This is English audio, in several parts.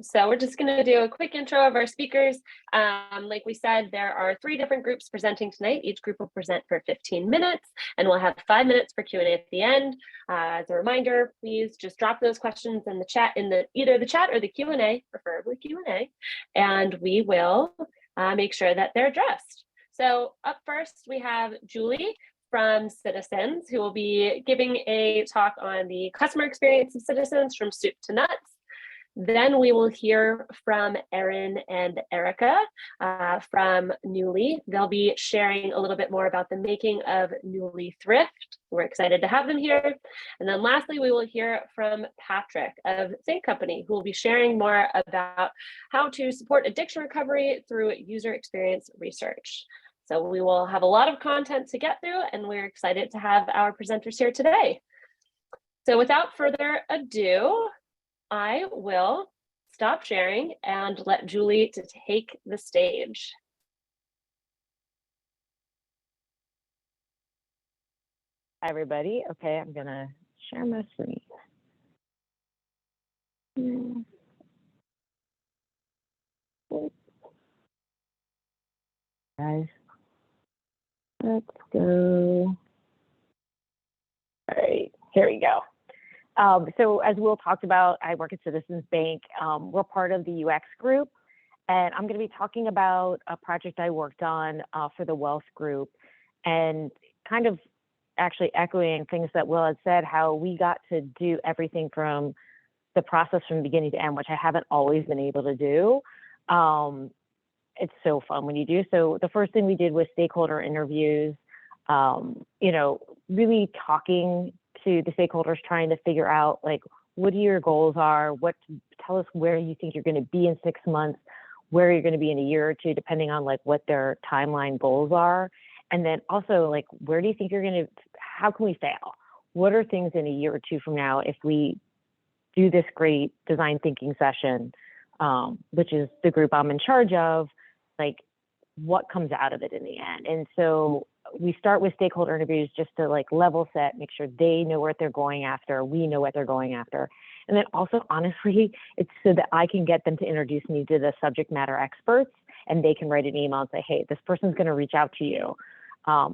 So we're just going to do a quick intro of our speakers. Like we said, there are 3 different groups presenting tonight. Each group will present for 15 minutes, and we'll have 5 minutes for Q&A at the end. As a reminder, please just drop those questions in the chat, either the chat or the Q&A, preferably Q&A, and we will make sure that they're addressed. So up first, we have Julie from Citizens, who will be giving a talk on the customer experience of Citizens from soup to nuts. Then we will hear from Erin and Erica from Nuuly. They'll be sharing a little bit more about the making of Nuuly Thrift. We're excited to have them here. And then lastly, we will hear from Patrick of Think Company, who will be sharing more about how to support addiction recovery through user experience research. So we will have a lot of content to get through, and we're excited to have our presenters here today. So without further ado, I will stop sharing and let Julie to take the stage. Hi, everybody. Okay, I'm gonna share my screen. Guys, let's go. All right, here we go. So as Will talked about, I work at Citizens Bank. We're part of the UX group, and I'm going to be talking about a project I worked on for the Wealth group, and kind of actually echoing things that Will had said, how we got to do everything from the process from beginning to end, which I haven't always been able to do. It's so fun when you do. So the first thing we did was stakeholder interviews, you know, really talking to the stakeholders, trying to figure out like what your goals are, tell us where you think you're going to be in 6 months, where you're going to be in a year or two, depending on like what their timeline goals are. And then also like, where do you think how can we fail? What are things in a year or two from now if we do this great design thinking session, which is the group I'm in charge of, like what comes out of it in the end? And so we start with stakeholder interviews just to like level set, make sure they know what they're going after, we know what they're going after. And then also, honestly, it's so that I can get them to introduce me to the subject matter experts, and they can write an email and say, hey, this person's going to reach out to you.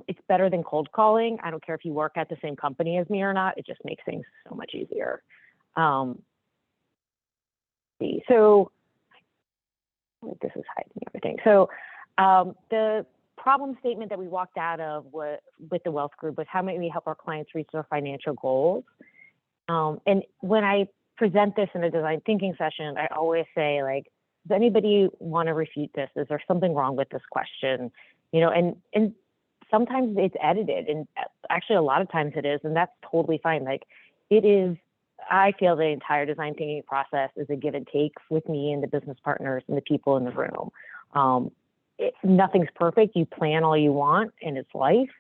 It's better than cold calling. I don't care if you work at the same company as me or not. It just makes things so much easier. So this is hiding everything. So the problem statement that we walked out of with the Wealth group was how may we help our clients reach their financial goals. And when I present this in a design thinking session, I always say, like, does anybody want to refute this? Is there something wrong with this question? You know, and sometimes it's edited, and actually a lot of times it is, and that's totally fine. Like it is, I feel the entire design thinking process is a give and take with me and the business partners and the people in the room. Nothing's perfect. You plan all you want, and it's life.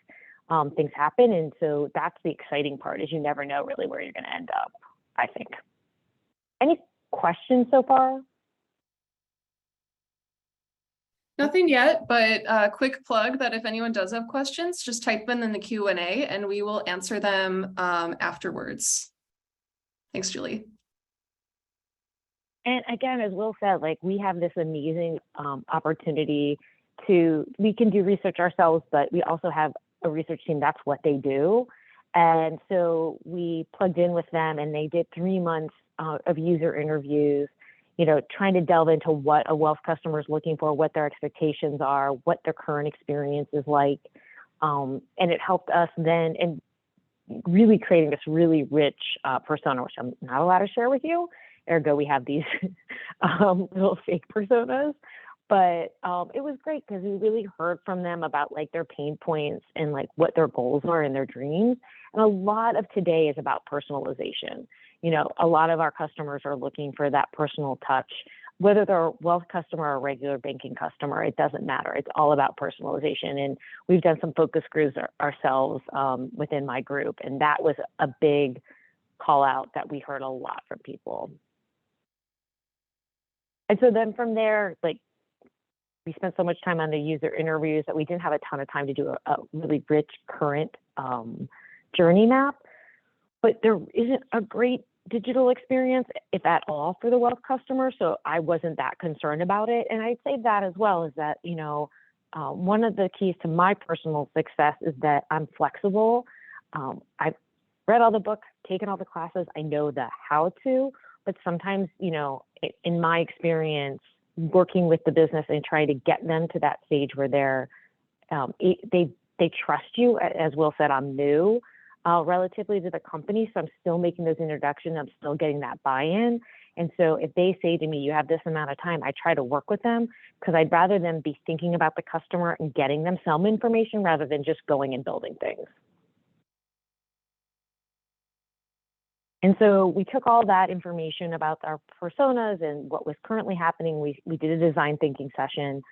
Things happen, and so that's the exciting part, is you never know really where you're going to end up, I think. Any questions so far? Nothing yet, but a quick plug that if anyone does have questions, just type them in the Q&A and we will answer them afterwards. Thanks, Julie. And again, as Will said, like we have this amazing opportunity we can do research ourselves, but we also have a research team. That's what they do. And so we plugged in with them, and they did 3 months of user interviews, you know, trying to delve into what a wealth customer is looking for, what their expectations are, what their current experience is like. And it helped us then in really creating this really rich persona, which I'm not allowed to share with you. Ergo, we have these little fake personas. But it was great because we really heard from them about like their pain points and like what their goals are and their dreams. And a lot of today is about personalization. You know, a lot of our customers are looking for that personal touch, whether they're a wealth customer or a regular banking customer, it doesn't matter. It's all about personalization. And we've done some focus groups ourselves within my group. And that was a big call out that we heard a lot from people. And so then from there, like, we spent so much time on the user interviews that we didn't have a ton of time to do a really rich current journey map. But there isn't a great digital experience, if at all, for the wealth customer. So I wasn't that concerned about it. And I'd say that as well is that, one of the keys to my personal success is that I'm flexible. I've read all the books, taken all the classes. I know the how to, but sometimes, in my experience, working with the business and trying to get them to that stage where they trust you. As Will said, I'm new relatively to the company, so I'm still making those introductions. I'm still getting that buy-in. And so if they say to me, you have this amount of time, I try to work with them because I'd rather them be thinking about the customer and getting them some information rather than just going and building things. And so we took all that information about our personas and what was currently happening. We did a design thinking session.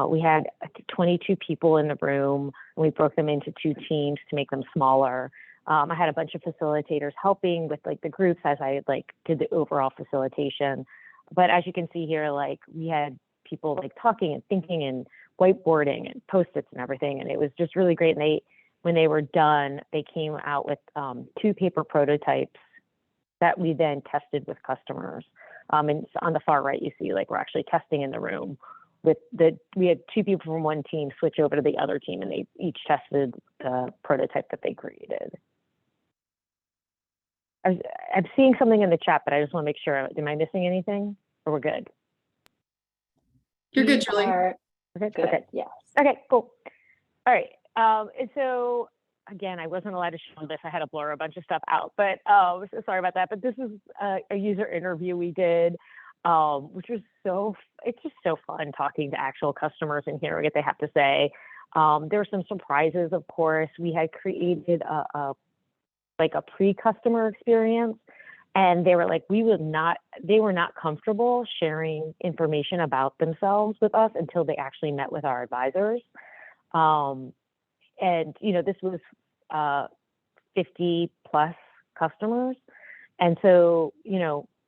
We had 22 people in the room, and we broke them into 2 teams to make them smaller. I had a bunch of facilitators helping with the groups as I did the overall facilitation. But as you can see here, we had people talking and thinking and whiteboarding and Post-its and everything. And it was just really great. And when they were done, they came out with 2 paper prototypes that we then tested with customers. And on the far right, you see we're actually testing in the room. We had 2 people from one team switch over to the other team, and they each tested the prototype that they created. I'm seeing something in the chat, but I just want to make sure. Am I missing anything, or we're good? You're good, Julie. Okay, Okay. good. Okay. Yes. Okay. Cool. All right. And so again, I wasn't allowed to show this. I had to blur a bunch of stuff out, but so sorry about that. But this is a user interview we did, which was it's just so fun talking to actual customers and hearing what they have to say. There were some surprises, of course. We had created a pre-customer experience, and they were they were not comfortable sharing information about themselves with us until they actually met with our advisors. And this was 50 plus customers, and so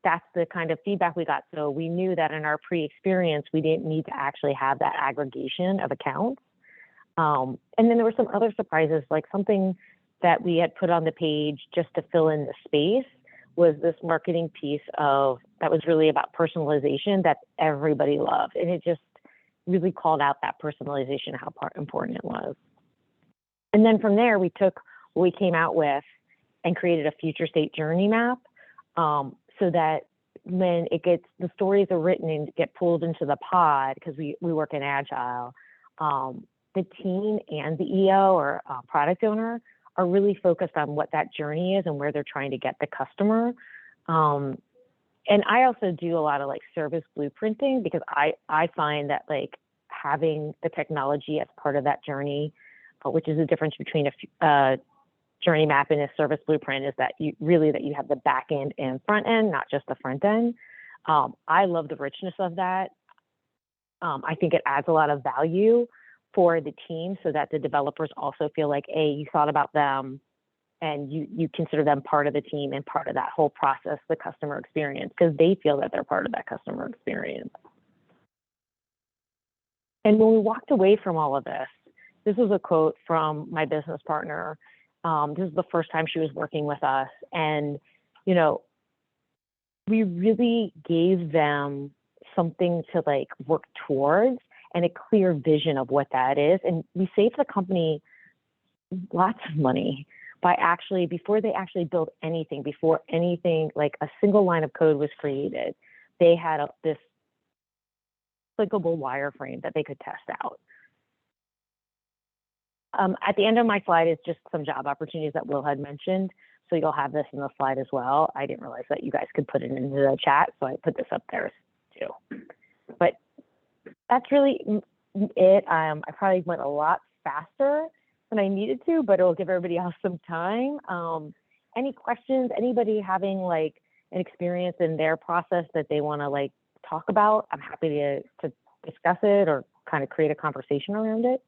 that's the kind of feedback we got. So we knew that in our pre-experience, we didn't need to actually have that aggregation of accounts. And then there were some other surprises, like something that we had put on the page just to fill in the space was this marketing piece that was really about personalization that everybody loved. And it just really called out that personalization, how important it was. And then from there, we took what we came out with and created a future state journey map, so that when the stories are written and get pulled into the pod, because we work in Agile, the team and the EO or product owner are really focused on what that journey is and where they're trying to get the customer. And I also do a lot of service blueprinting, because I find that having the technology as part of that journey, which is the difference between a journey map and a service blueprint, is that you have the back end and front end, not just the front end. I love the richness of that. I think it adds a lot of value for the team, so that the developers also feel you thought about them and you consider them part of the team and part of that whole process, the customer experience, because they feel that they're part of that customer experience. And when we walked away from all of this was a quote from my business partner. This is the first time she was working with us. And, we really gave them something to work towards and a clear vision of what that is. And we saved the company lots of money by before they actually built anything, before anything, a single line of code was created, they had this clickable wireframe that they could test out. At the end of my slide is just some job opportunities that Will had mentioned. So you'll have this in the slide as well. I didn't realize that you guys could put it into the chat, so I put this up there too. But that's really it. I probably went a lot faster than I needed to, but it'll give everybody else some time. Any questions? Anybody having an experience in their process that they want to talk about? I'm happy to discuss it or kind of create a conversation around it.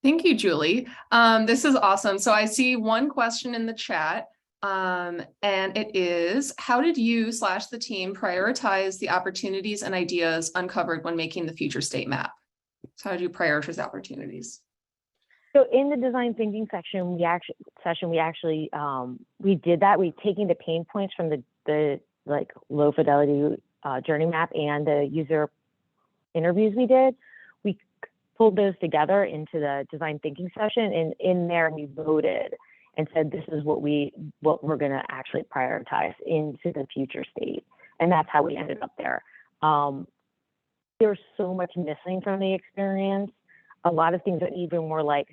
Thank you, Julie. This is awesome. So I see one question in the chat, and it is, how did you / the team prioritize the opportunities and ideas uncovered when making the future state map? So how did you prioritize opportunities? So in the design thinking section, we did that. We taking the pain points from the like low fidelity journey map and the user interviews we did. We pulled those together into the design thinking session, and in there we voted and said this is what we're going to actually prioritize into the future state, and that's how we ended up there. There's so much missing from the experience. A lot of things that even were like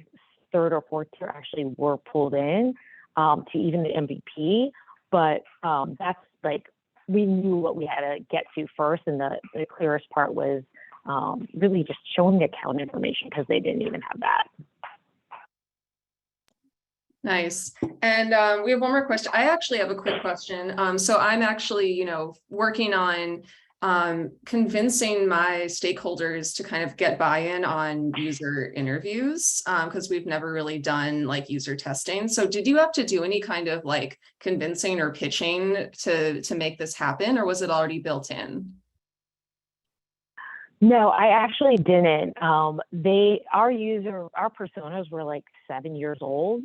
third or fourth tier actually were pulled in to even the MVP, but that's like we knew what we had to get to first, and the clearest part was really just showing the account information because they didn't even have that. Nice. And we have one more question. I actually have a quick question. So I'm actually, working on convincing my stakeholders to kind of get buy-in on user interviews because we've never really done like user testing. So did you have to do any kind of like convincing or pitching to make this happen, or was it already built in? No, I actually didn't. Our personas were like 7 years old.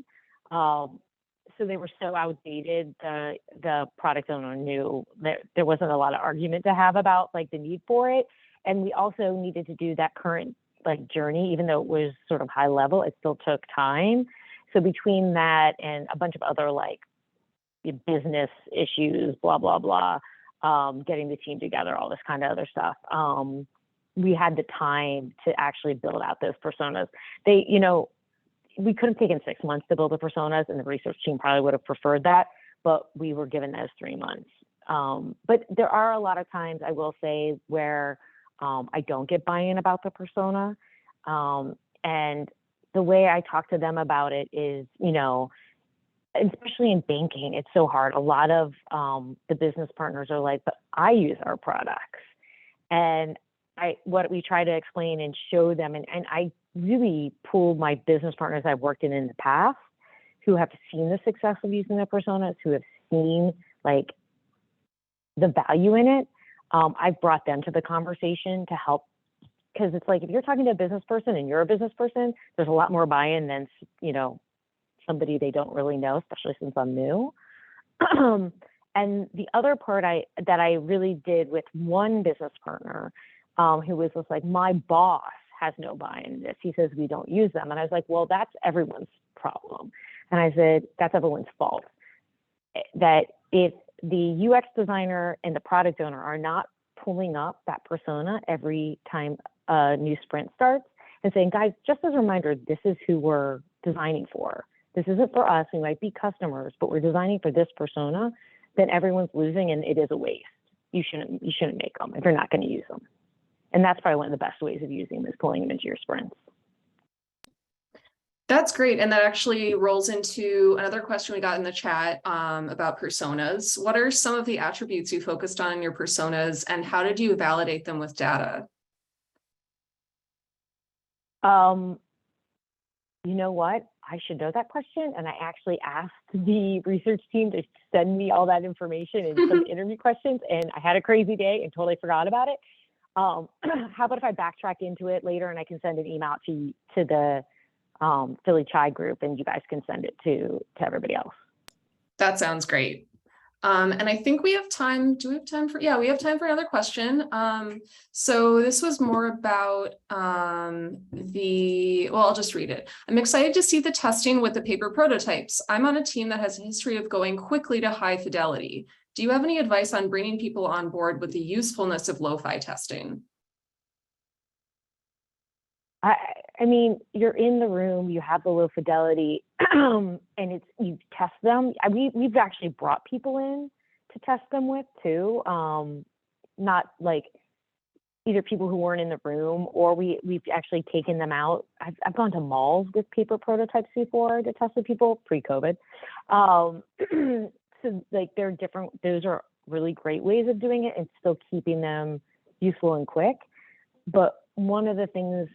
So they were so outdated. The product owner knew that there wasn't a lot of argument to have about like the need for it. And we also needed to do that current like journey, even though it was sort of high level, it still took time. So between that and a bunch of other like business issues, blah, blah, blah, getting the team together, all this kind of other stuff. We had the time to actually build out those personas. We could have taken 6 months to build the personas, and the research team probably would have preferred that, but we were given those 3 months. But there are a lot of times, I will say, where I don't get buy-in about the persona. And the way I talk to them about it is, especially in banking, it's so hard. A lot of the business partners are like, but I use our products. And what we try to explain and show them, and I really pull my business partners I've worked in the past who have seen the success of using their personas, who have seen like the value in it. I've brought them to the conversation to help, because it's like if you're talking to a business person and you're a business person, there's a lot more buy-in than somebody they don't really know, especially since I'm new. And the other part that I really did with one business partner who was just like, my boss has no buy-in in this. He says we don't use them. And I was like, well, that's everyone's problem. And I said, that's everyone's fault. That if the UX designer and the product owner are not pulling up that persona every time a new sprint starts and saying, guys, just as a reminder, this is who we're designing for. This isn't for us. We might be customers, but we're designing for this persona. Then everyone's losing, and it is a waste. You shouldn't make them if you're not going to use them. And that's probably one of the best ways of using them, is pulling them into your sprints. That's great. And that actually rolls into another question we got in the chat about personas. What are some of the attributes you focused on in your personas, and how did you validate them with data? You know what? I should know that question. And I actually asked the research team to send me all that information and some interview questions. And I had a crazy day and totally forgot about it. How about if I backtrack into it later and I can send an email to the PhillyCHI group, and you guys can send it to everybody else. That sounds great. And I think we have time. Do we have time for? Yeah, we have time for another question. So this was more about well, I'll just read it. I'm excited to see the testing with the paper prototypes. I'm on a team that has a history of going quickly to high fidelity. Do you have any advice on bringing people on board with the usefulness of lo-fi testing? I mean, you're in the room, you have the low fidelity, and you test them. We've actually brought people in to test them with too. Not like either people who weren't in the room, or we've actually taken them out. I've gone to malls with paper prototypes before to test with people pre-COVID. So like they're different. Those are really great ways of doing it and still keeping them useful and quick. But one of the things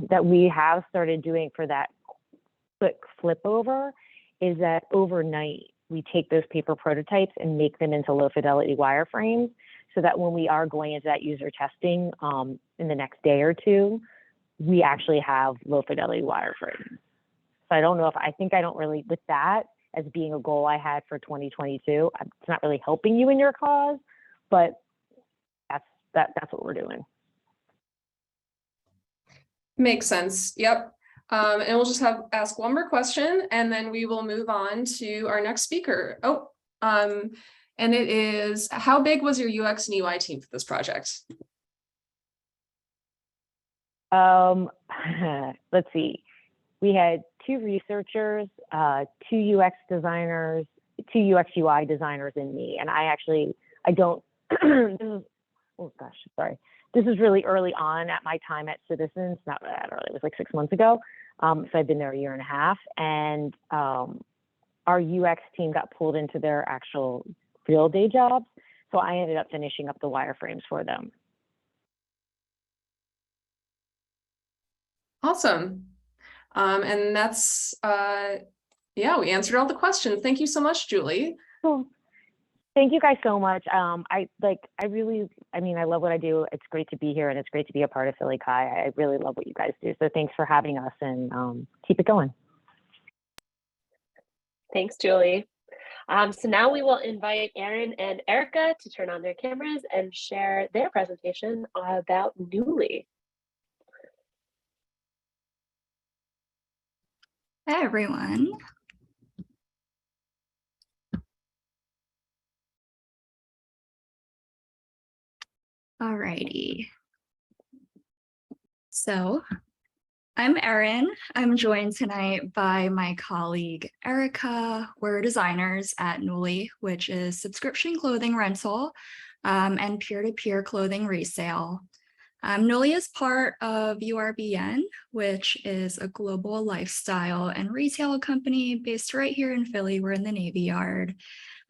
that we have started doing for that quick flip over is that overnight we take those paper prototypes and make them into low fidelity wireframes, so that when we are going into that user testing in the next day or two, we actually have low fidelity wireframes. So I don't know if, I think I don't really, with that as being a goal I had for 2022, it's not really helping you in your cause, but that's what we're doing. Makes sense. Yep. And we'll just ask one more question and then we will move on to our next speaker. And it is, how big was your UX and UI team for this project? Let's see. We had 2 researchers, 2 UX designers, 2 UX UI designers, and me. And I don't, oh gosh, sorry. This is really early on at my time at Citizens, not that early, it was like 6 months ago. So I've been there a year and a half, and our UX team got pulled into their actual real day jobs. So I ended up finishing up the wireframes for them. Awesome. And that's, yeah, we answered all the questions. Thank you so much, Julie. Cool. Thank you guys so much. I love what I do. It's great to be here, and it's great to be a part of PhillyCHI. I really love what you guys do. So thanks for having us, and keep it going. Thanks, Julie. So now we will invite Erin and Erica to turn on their cameras and share their presentation about Nuuly. Hi, everyone. Alrighty. So I'm Erin. I'm joined tonight by my colleague, Erica. We're designers at Nuuly, which is subscription clothing rental and peer-to-peer clothing resale. Nuuly is part of URBN, which is a global lifestyle and retail company based right here in Philly. We're in the Navy Yard.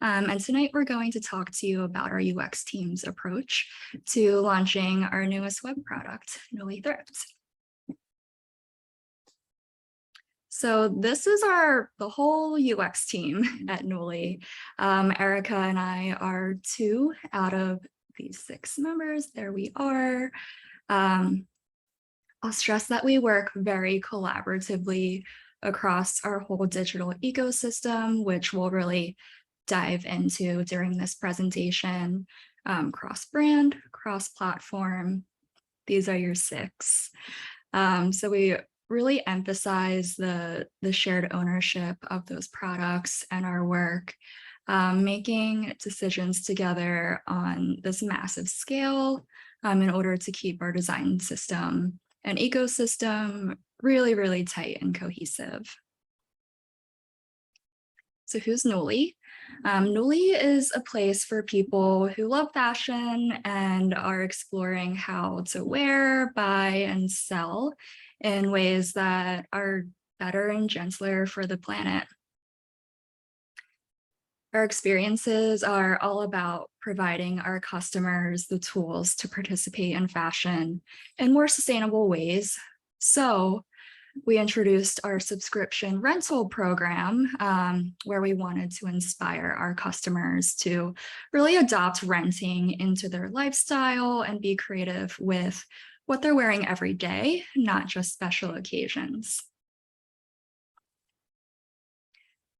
And tonight we're going to talk to you about our UX team's approach to launching our newest web product, Nuuly Thrift. So this is the whole UX team at Nuuly. Erica and I are 2 out of these 6 members. There we are. I'll stress that we work very collaboratively across our whole digital ecosystem, which we'll really dive into during this presentation. Cross-brand, cross-platform, these are your 6. So we really emphasize the shared ownership of those products and our work, making decisions together on this massive scale in order to keep our design system and ecosystem really, really tight and cohesive. So who's Nuuly? Nuuly is a place for people who love fashion and are exploring how to wear, buy, and sell in ways that are better and gentler for the planet. Our experiences are all about providing our customers the tools to participate in fashion in more sustainable ways. So we introduced our subscription rental program where we wanted to inspire our customers to really adopt renting into their lifestyle and be creative with what they're wearing every day, not just special occasions.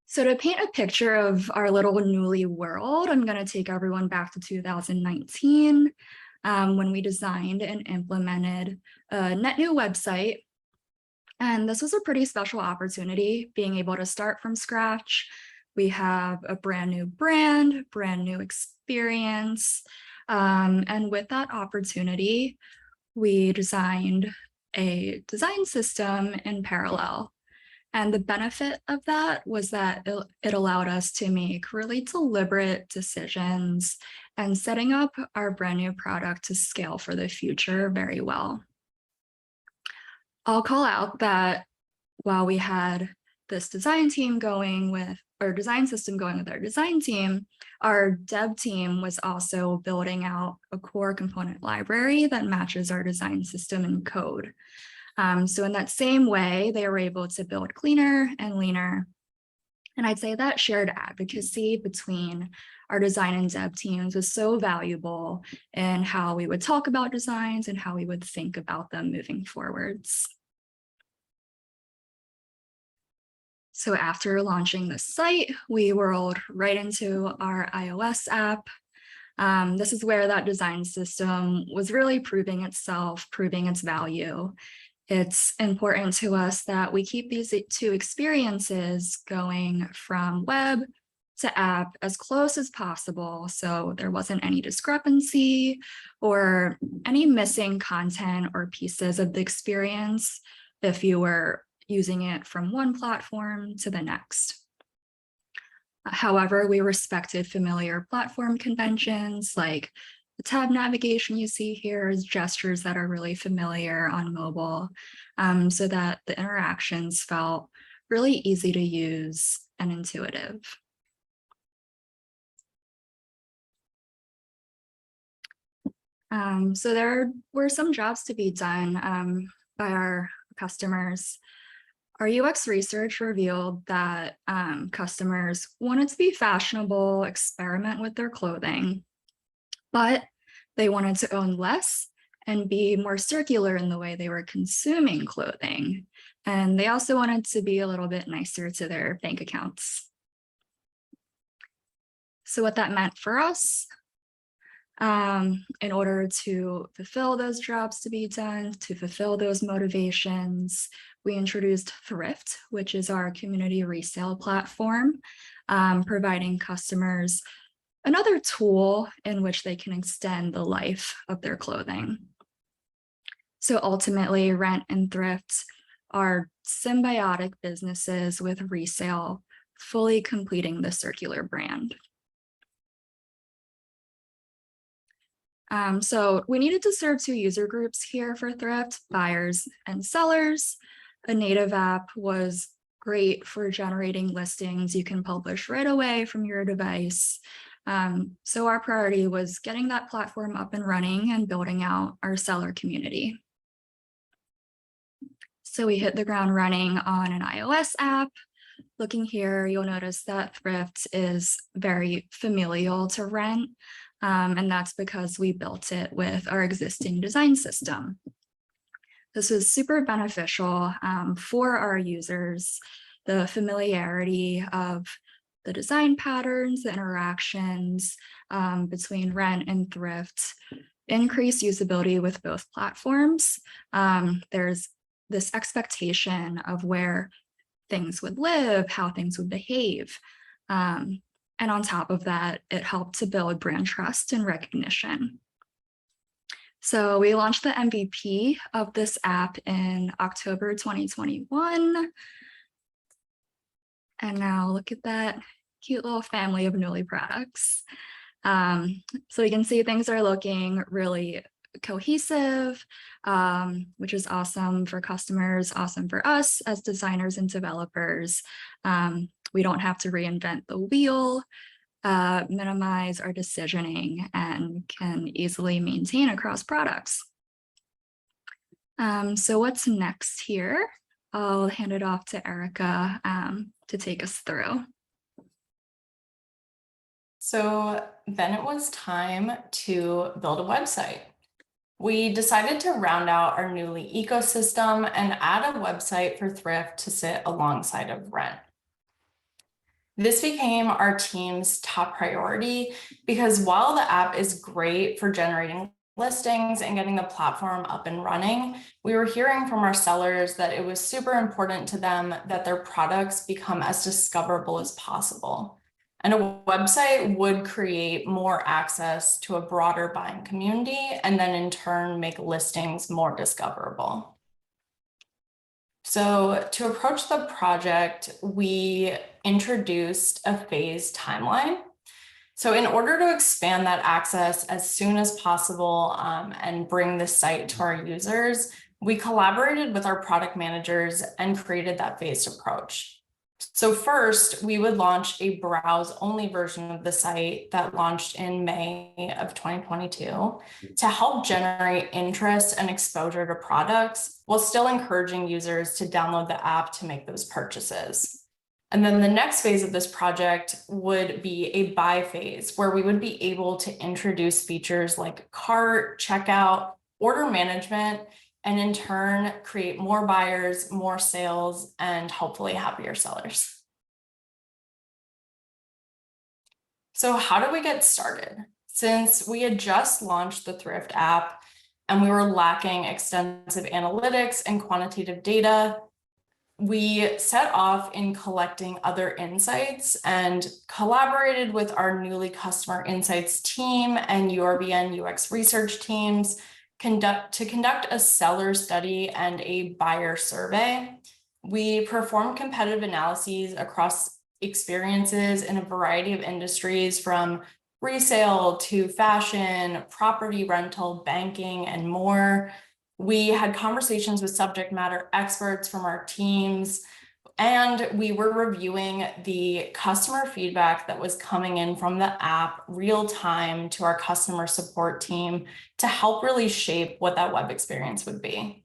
So to paint a picture of our little Nuuly world, I'm going to take everyone back to 2019 when we designed and implemented a net new website. And this was a pretty special opportunity, being able to start from scratch. We have a brand new brand, brand new experience. And with that opportunity, we designed a design system in parallel. And the benefit of that was that it allowed us to make really deliberate decisions and setting up our brand new product to scale for the future very well. I'll call out that while we had this design team going with, or design system going with our design team, our dev team was also building out a core component library that matches our design system and code. So in that same way, they were able to build cleaner and leaner. And I'd say that shared advocacy between our design and dev teams was so valuable in how we would talk about designs and how we would think about them moving forwards. So after launching the site, we rolled right into our iOS app. This is where that design system was really proving itself, proving its value. It's important to us that we keep these two experiences going from web to app as close as possible, so there wasn't any discrepancy or any missing content or pieces of the experience if you were using it from one platform to the next. However, we respected familiar platform conventions like the tab navigation you see here is gestures that are really familiar on mobile, so that the interactions felt really easy to use and intuitive. So there were some jobs to be done by our customers. Our UX research revealed that customers wanted to be fashionable, experiment with their clothing, but they wanted to own less and be more circular in the way they were consuming clothing. And they also wanted to be a little bit nicer to their bank accounts. So what that meant for us, in order to fulfill those jobs to be done, to fulfill those motivations, we introduced Thrift, which is our community resale platform, providing customers another tool in which they can extend the life of their clothing. So ultimately, Rent and Thrift are symbiotic businesses with resale, fully completing the circular brand. So we needed to serve two user groups here for Thrift, buyers and sellers. A native app was great for generating listings you can publish right away from your device. So our priority was getting that platform up and running and building out our seller community. So we hit the ground running on an iOS app. Looking here, you'll notice that Thrift is very familial to Rent. And that's because we built it with our existing design system. This was super beneficial for our users. The familiarity of the design patterns, the interactions between Rent and Thrift increased usability with both platforms. There's this expectation of where things would live, how things would behave. And on top of that, it helped to build brand trust and recognition. So we launched the MVP of this app in October 2021. And now look at that cute little family of Nuuly products. So you can see things are looking really cohesive, which is awesome for customers, awesome for us as designers and developers. We don't have to reinvent the wheel, minimize our decisioning, and can easily maintain across products. So what's next here? I'll hand it off to Erica to take us through. So then it was time to build a website. We decided to round out our Nuuly ecosystem and add a website for Thrift to sit alongside of Rent. This became our team's top priority because while the app is great for generating listings and getting the platform up and running, we were hearing from our sellers that it was super important to them that their products become as discoverable as possible. And a website would create more access to a broader buying community and then in turn make listings more discoverable. So to approach the project, we introduced a phase timeline. So in order to expand that access as soon as possible and bring the site to our users, we collaborated with our product managers and created that phased approach. So first, we would launch a browse-only version of the site that launched in May of 2022 to help generate interest and exposure to products while still encouraging users to download the app to make those purchases. And then the next phase of this project would be a buy phase, where we would be able to introduce features like cart, checkout, order management, and in turn create more buyers, more sales, and hopefully happier sellers. So how do we get started? Since we had just launched the Thrift app and we were lacking extensive analytics and quantitative data, we set off in collecting other insights and collaborated with our Nuuly customer insights team and URBN UX research teams to conduct a seller study and a buyer survey. We performed competitive analyses across experiences in a variety of industries, from resale to fashion, property rental, banking, and more. We had conversations with subject matter experts from our teams, and we were reviewing the customer feedback that was coming in from the app real time to our customer support team to help really shape what that web experience would be.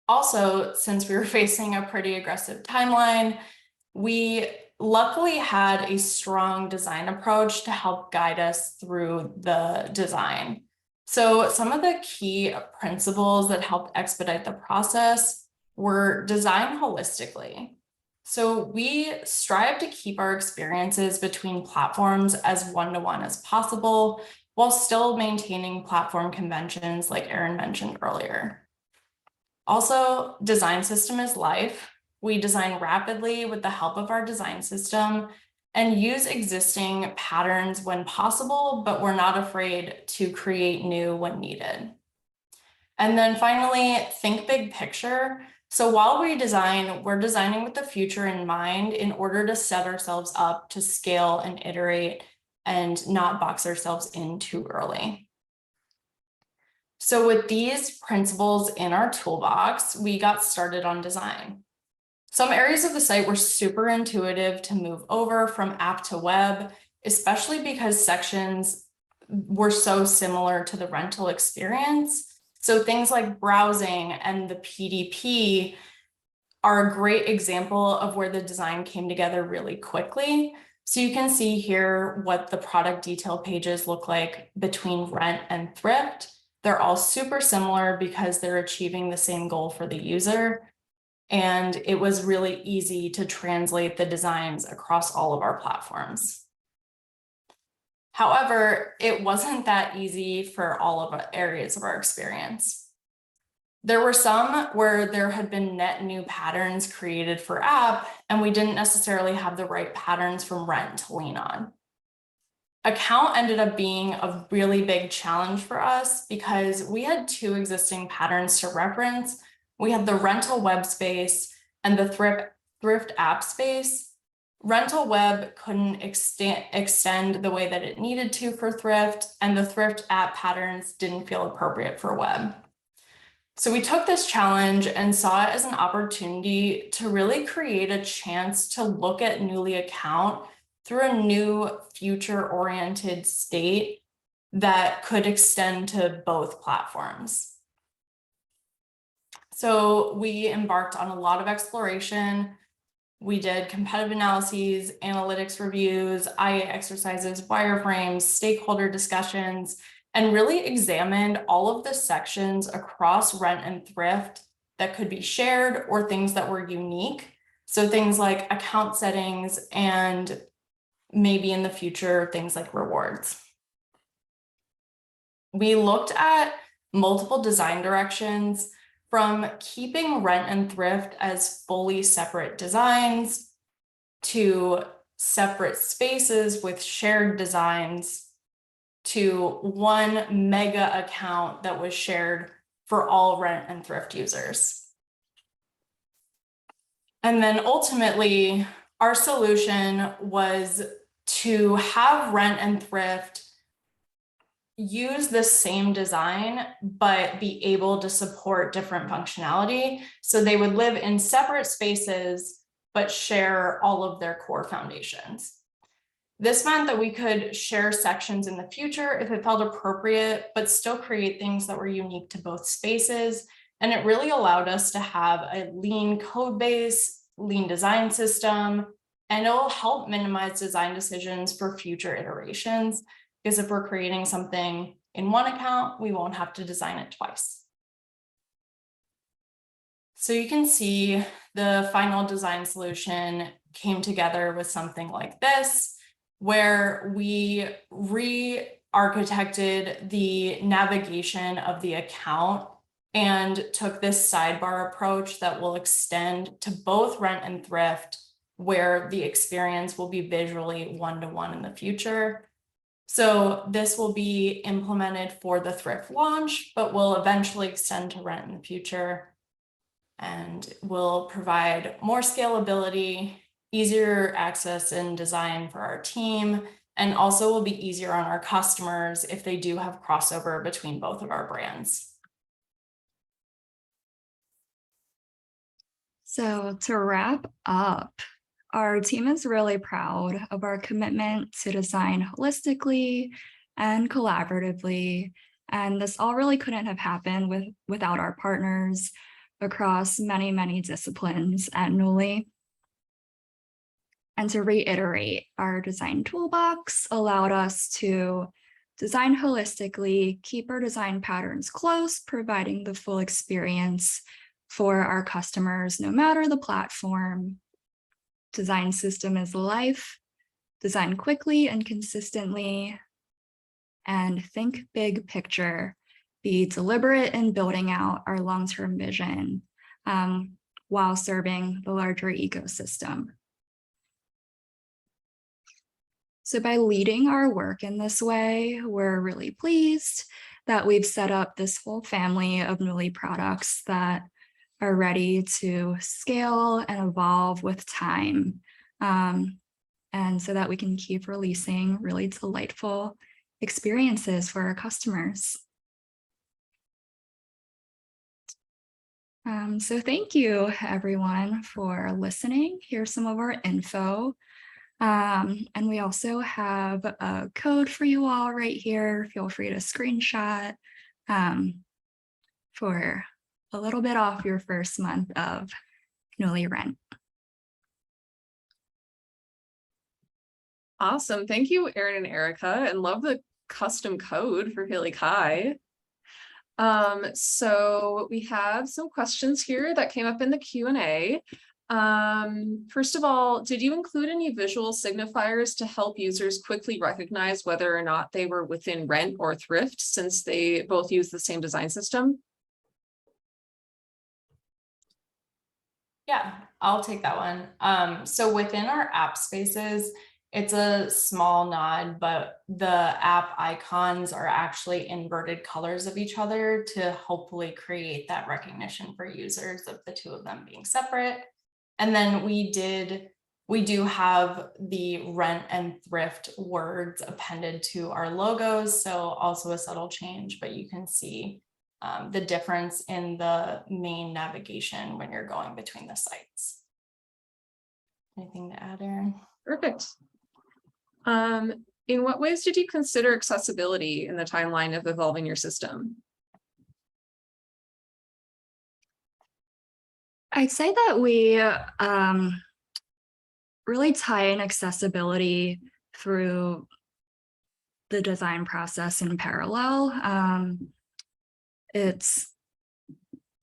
Also, since we were facing a pretty aggressive timeline, we luckily had a strong design approach to help guide us through the design. So some of the key principles that helped expedite the process were design holistically. So we strive to keep our experiences between platforms as one-to-one as possible, while still maintaining platform conventions like Erin mentioned earlier. Also, design system is life. We design rapidly with the help of our design system and use existing patterns when possible, but we're not afraid to create new when needed. And then finally, think big picture. So while we design, we're designing with the future in mind in order to set ourselves up to scale and iterate and not box ourselves in too early. So with these principles in our toolbox, we got started on design. Some areas of the site were super intuitive to move over from app to web, especially because sections were so similar to the rental experience. So things like browsing and the PDP are a great example of where the design came together really quickly. So you can see here what the product detail pages look like between rent and thrift. They're all super similar because they're achieving the same goal for the user. And it was really easy to translate the designs across all of our platforms. However, it wasn't that easy for all of the areas of our experience. There were some where there had been net new patterns created for app, and we didn't necessarily have the right patterns from rent to lean on. Account ended up being a really big challenge for us because we had two existing patterns to reference. We had the rental web space and the thrift app space. Rental web couldn't extend the way that it needed to for thrift, and the thrift app patterns didn't feel appropriate for web. So we took this challenge and saw it as an opportunity to really create a chance to look at Nuuly account through a new future-oriented state that could extend to both platforms. So we embarked on a lot of exploration. We did competitive analyses, analytics reviews, IA exercises, wireframes, stakeholder discussions, and really examined all of the sections across rent and thrift that could be shared or things that were unique. So things like account settings and maybe in the future, things like rewards. We looked at multiple design directions, from keeping rent and thrift as fully separate designs to separate spaces with shared designs to one mega account that was shared for all rent and thrift users. And then ultimately, our solution was to have rent and thrift use the same design, but be able to support different functionality. So they would live in separate spaces, but share all of their core foundations. This meant that we could share sections in the future if it felt appropriate, but still create things that were unique to both spaces. And it really allowed us to have a lean code base, lean design system, and it will help minimize design decisions for future iterations. Because if we're creating something in one account, we won't have to design it twice. So you can see the final design solution came together with something like this, where we re-architected the navigation of the account and took this sidebar approach that will extend to both rent and thrift, where the experience will be visually one-to-one in the future. So this will be implemented for the thrift launch, but will eventually extend to rent in the future, and will provide more scalability, easier access and design for our team, and also will be easier on our customers if they do have crossover between both of our brands. So to wrap up, our team is really proud of our commitment to design holistically and collaboratively. And this all really couldn't have happened without our partners across many, many disciplines at Nuuly. And to reiterate, our design toolbox allowed us to design holistically, keep our design patterns close, providing the full experience for our customers, no matter the platform. Design system is life, design quickly and consistently, and think big picture. Be deliberate in building out our long-term vision while serving the larger ecosystem. So by leading our work in this way, we're really pleased that we've set up this whole family of Nuuly products that are ready to scale and evolve with time. And so that we can keep releasing really delightful experiences for our customers. So thank you everyone for listening. Here's some of our info. And we also have a code for you all right here. Feel free to screenshot for a little bit off your first month of Nuuly rent. Awesome. Thank you, Erin and Erica, and love the custom code for PhillyCHI. So we have some questions here that came up in the Q&A. First of all, did you include any visual signifiers to help users quickly recognize whether or not they were within rent or thrift, since they both use the same design system? Yeah, I'll take that one. So within our app spaces, it's a small nod, but the app icons are actually inverted colors of each other to hopefully create that recognition for users of the two of them being separate. And then we do have the rent and thrift words appended to our logos. So also a subtle change, but you can see the difference in the main navigation when you're going between the sites. Anything to add, Erin? Perfect. In what ways did you consider accessibility in the timeline of evolving your system? I'd say that we really tie in accessibility through the design process in parallel. It's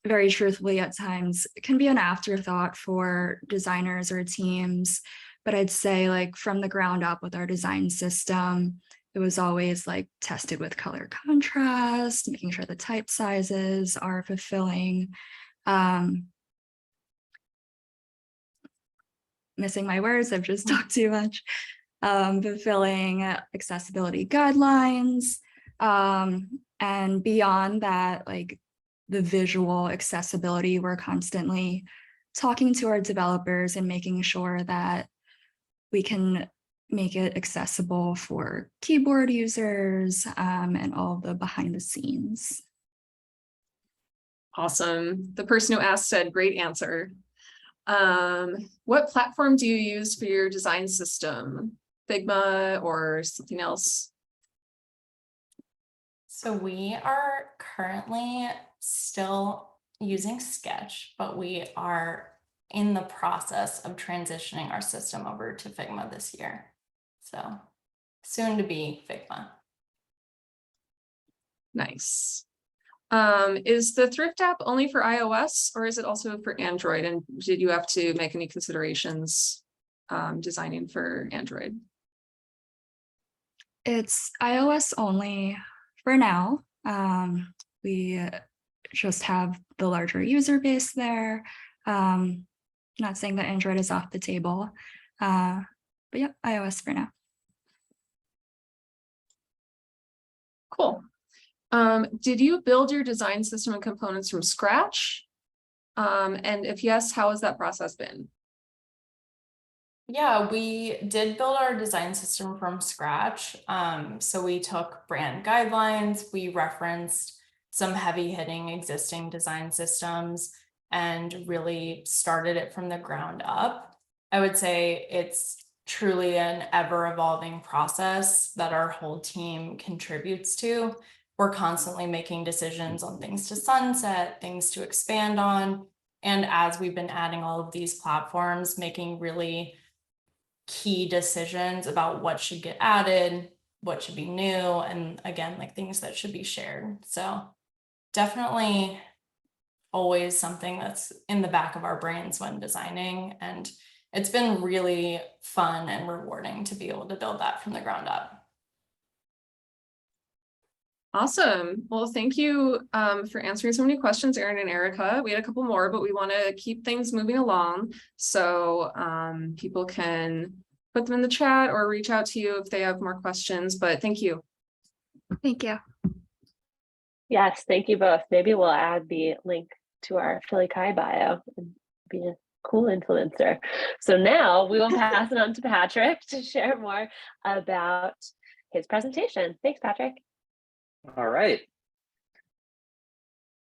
very truthfully at times, it can be an afterthought for designers or teams, but I'd say like from the ground up with our design system, it was always like tested with color contrast, making sure the type sizes are fulfilling. Missing my words, I've just talked too much. Fulfilling accessibility guidelines. And beyond that, like the visual accessibility, we're constantly talking to our developers and making sure that we can make it accessible for keyboard users and all the behind the scenes. Awesome. The person who asked said, great answer. What platform do you use for your design system? Figma or something else? So we are currently still using Sketch, but we are in the process of transitioning our system over to Figma this year. So soon to be Figma. Nice. Is the Thrift app only for iOS or is it also for Android? And did you have to make any considerations designing for Android? It's iOS only for now. We just have the larger user base there. Not saying that Android is off the table, but yeah, iOS for now. Cool. Did you build your design system and components from scratch? And if yes, how has that process been? Yeah, we did build our design system from scratch. So we took brand guidelines, we referenced some heavy hitting existing design systems and really started it from the ground up. I would say it's truly an ever evolving process that our whole team contributes to. We're constantly making decisions on things to sunset, things to expand on. And as we've been adding all of these platforms, making really key decisions about what should get added, what should be new, and again, like things that should be shared. So definitely always something that's in the back of our brains when designing. And it's been really fun and rewarding to be able to build that from the ground up. Awesome. Well, thank you for answering so many questions, Erin and Erica. We had a couple more, but we want to keep things moving along. So people can put them in the chat or reach out to you if they have more questions, but thank you. Thank you. Yes, thank you both. Maybe we'll add the link to our PhillyCHI bio and be a cool influencer. So now we will pass it on to Patrick to share more about his presentation. Thanks, Patrick. All right.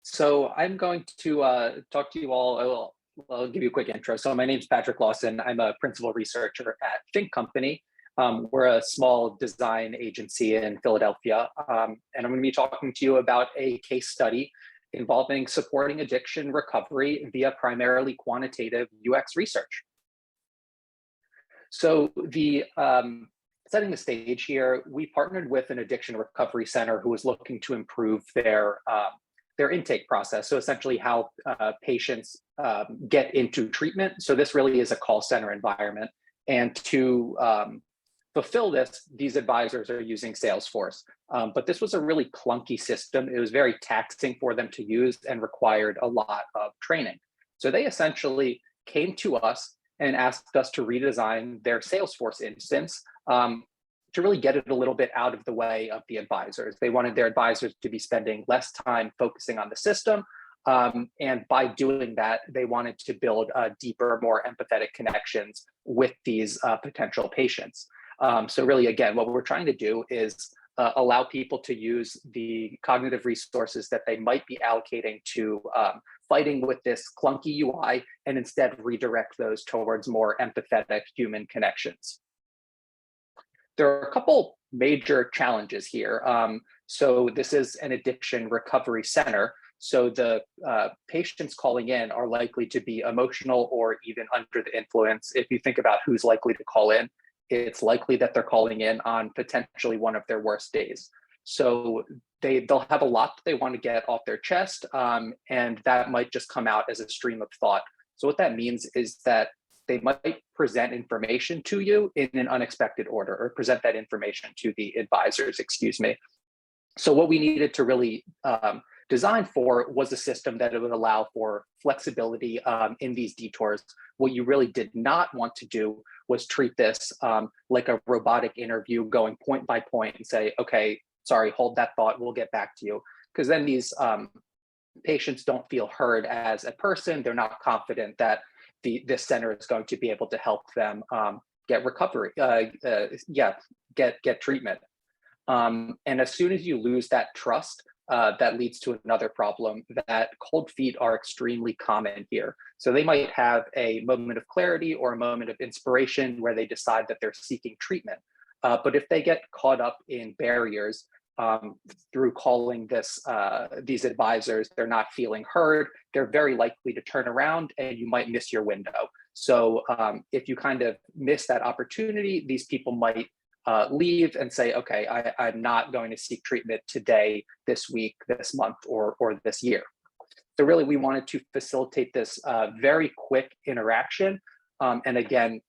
So I'm going to talk to you all. I'll give you a quick intro. So my name is Patrick Lawson. I'm a principal researcher at Think Company. We're a small design agency in Philadelphia. And I'm going to be talking to you about a case study involving supporting addiction recovery via primarily quantitative UX research. So setting the stage here, we partnered with an addiction recovery center who was looking to improve their intake process. So essentially how patients get into treatment. So this really is a call center environment. And to fulfill this, these advisors are using Salesforce. But this was a really clunky system. It was very taxing for them to use and required a lot of training. So they essentially came to us and asked us to redesign their Salesforce instance to really get it a little bit out of the way of the advisors. They wanted their advisors to be spending less time focusing on the system. And by doing that, they wanted to build deeper, more empathetic connections with these potential patients. So really, again, what we're trying to do is allow people to use the cognitive resources that they might be allocating to fighting with this clunky UI and instead redirect those towards more empathetic human connections. There are a couple major challenges here. So this is an addiction recovery center. So the patients calling in are likely to be emotional or even under the influence. If you think about who's likely to call in, it's likely that they're calling in on potentially one of their worst days. So they'll have a lot that they want to get off their chest, and that might just come out as a stream of thought. So what that means is that they might present information to you in an unexpected order, or present that information to the advisors, excuse me. So what we needed to really design for was a system that it would allow for flexibility in these detours. What you really did not want to do was treat this like a robotic interview, going point by point and say, okay, sorry, hold that thought, we'll get back to you. Because then these patients don't feel heard as a person. They're not confident that this center is going to be able to help them get recovery, get treatment. And as soon as you lose that trust, that leads to another problem, that cold feet are extremely common here. So they might have a moment of clarity or a moment of inspiration where they decide that they're seeking treatment. But if they get caught up in barriers through calling these advisors, they're not feeling heard, they're very likely to turn around and you might miss your window. So if you kind of miss that opportunity, these people might leave and say, okay, I'm not going to seek treatment today, this week, this month, or this year. So really, we wanted to facilitate this very quick interaction, and again,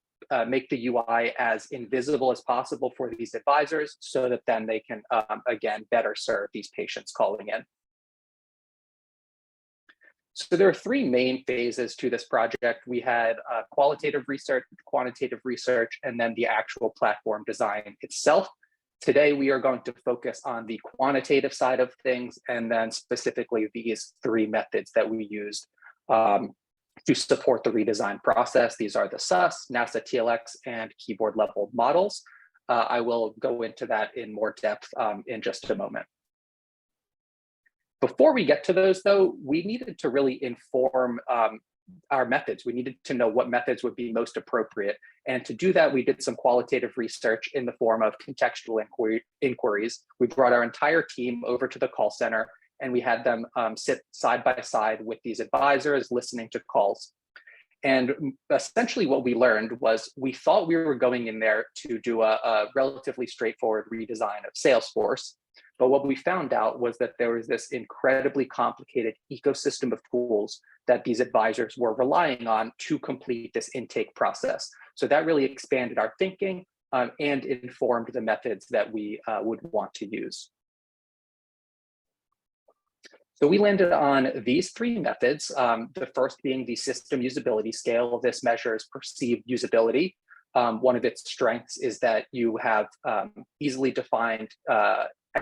make the UI as invisible as possible for these advisors so that then they can, again, better serve these patients calling in. So there are three main phases to this project. We had qualitative research, quantitative research, and then the actual platform design itself. Today, we are going to focus on the quantitative side of things, and then specifically these three methods that we used to support the redesign process. These are the SAS, NASA TLX, and keyboard level models. I will go into that in more depth in just a moment. Before we get to those, though, we needed to really inform our methods. We needed to know what methods would be most appropriate. And to do that, we did some qualitative research in the form of contextual inquiries. We brought our entire team over to the call center, and we had them sit side by side with these advisors listening to calls. And essentially what we learned was we thought we were going in there to do a relatively straightforward redesign of Salesforce. But what we found out was that there was this incredibly complicated ecosystem of tools that these advisors were relying on to complete this intake process. So that really expanded our thinking and informed the methods that we would want to use. So we landed on these three methods, the first being the system usability scale. This measures perceived usability. One of its strengths is that you have easily defined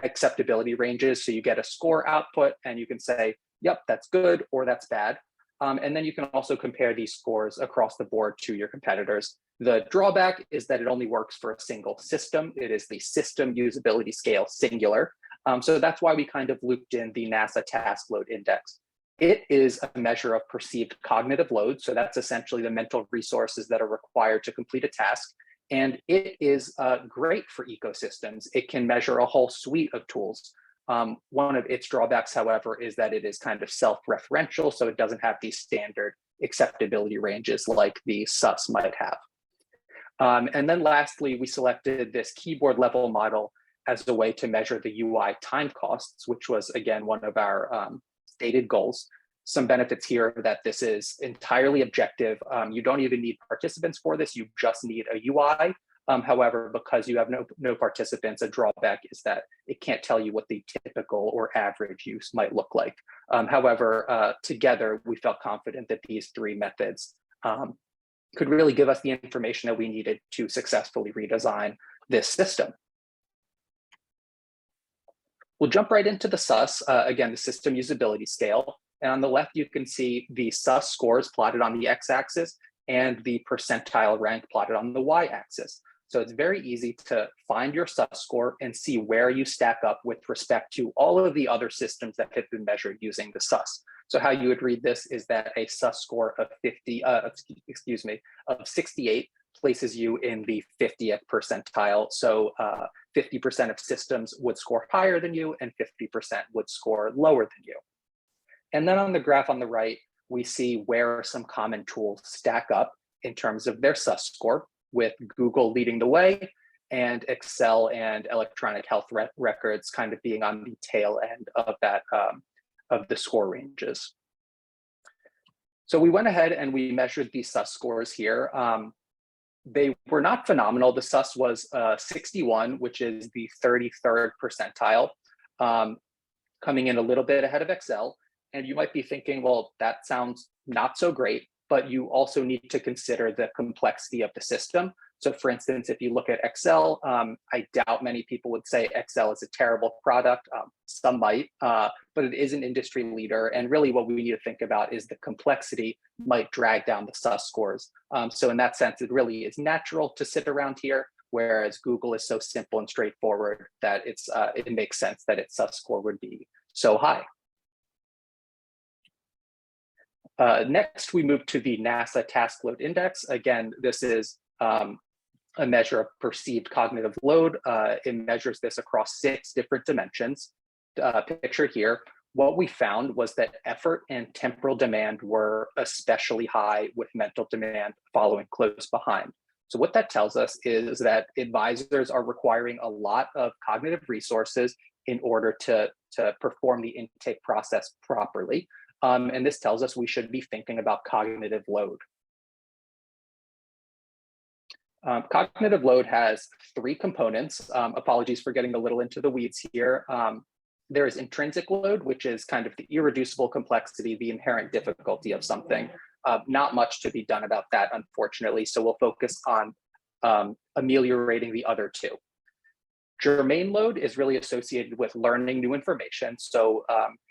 acceptability ranges. So you get a score output and you can say, yep, that's good or that's bad. And then you can also compare these scores across the board to your competitors. The drawback is that it only works for a single system. It is the system usability scale singular. So that's why we kind of looped in the NASA task load index. It is a measure of perceived cognitive load. So that's essentially the mental resources that are required to complete a task. And it is great for ecosystems. It can measure a whole suite of tools. One of its drawbacks, however, is that it is kind of self-referential, so it doesn't have these standard acceptability ranges like the SAS might have. And then lastly, we selected this keyboard level model as a way to measure the UI time costs, which was, again, one of our stated goals. Some benefits here that this is entirely objective. You don't even need participants for this, you just need a UI. However, because you have no participants, a drawback is that it can't tell you what the typical or average use might look like. However, together, we felt confident that these three methods could really give us the information that we needed to successfully redesign this system. We'll jump right into the SAS, again, the system usability scale. And on the left, you can see the SAS scores plotted on the x-axis and the percentile rank plotted on the y-axis. So it's very easy to find your SAS score and see where you stack up with respect to all of the other systems that have been measured using the SAS. So how you would read this is that a SAS score of 68 places you in the 50th percentile. So 50% of systems would score higher than you and 50% would score lower than you. And then on the graph on the right, we see where some common tools stack up in terms of their SAS score, with Google leading the way and Excel and electronic health records kind of being on the tail end of that of the score ranges. So we went ahead and we measured these SAS scores here. They were not phenomenal. The SAS was 61, which is the 33rd percentile, coming in a little bit ahead of Excel. And you might be thinking, well, that sounds not so great, but you also need to consider the complexity of the system. So for instance, if you look at Excel, I doubt many people would say Excel is a terrible product. Some might, but it is an industry leader. And really what we need to think about is the complexity might drag down the SAS scores. So in that sense, it really is natural to sit around here, whereas Google is so simple and straightforward that it makes sense that its SAS score would be so high. Next, we move to the NASA task load index. Again, this is a measure of perceived cognitive load. It measures this across 6 different dimensions. Pictured here, what we found was that effort and temporal demand were especially high, with mental demand following close behind. So what that tells us is that advisors are requiring a lot of cognitive resources in order to perform the intake process properly. And this tells us we should be thinking about cognitive load. Cognitive load has three components. Apologies for getting a little into the weeds here. There is intrinsic load, which is kind of the irreducible complexity, the inherent difficulty of something. Not much to be done about that, unfortunately. So we'll focus on ameliorating the other two. Germane load is really associated with learning new information. So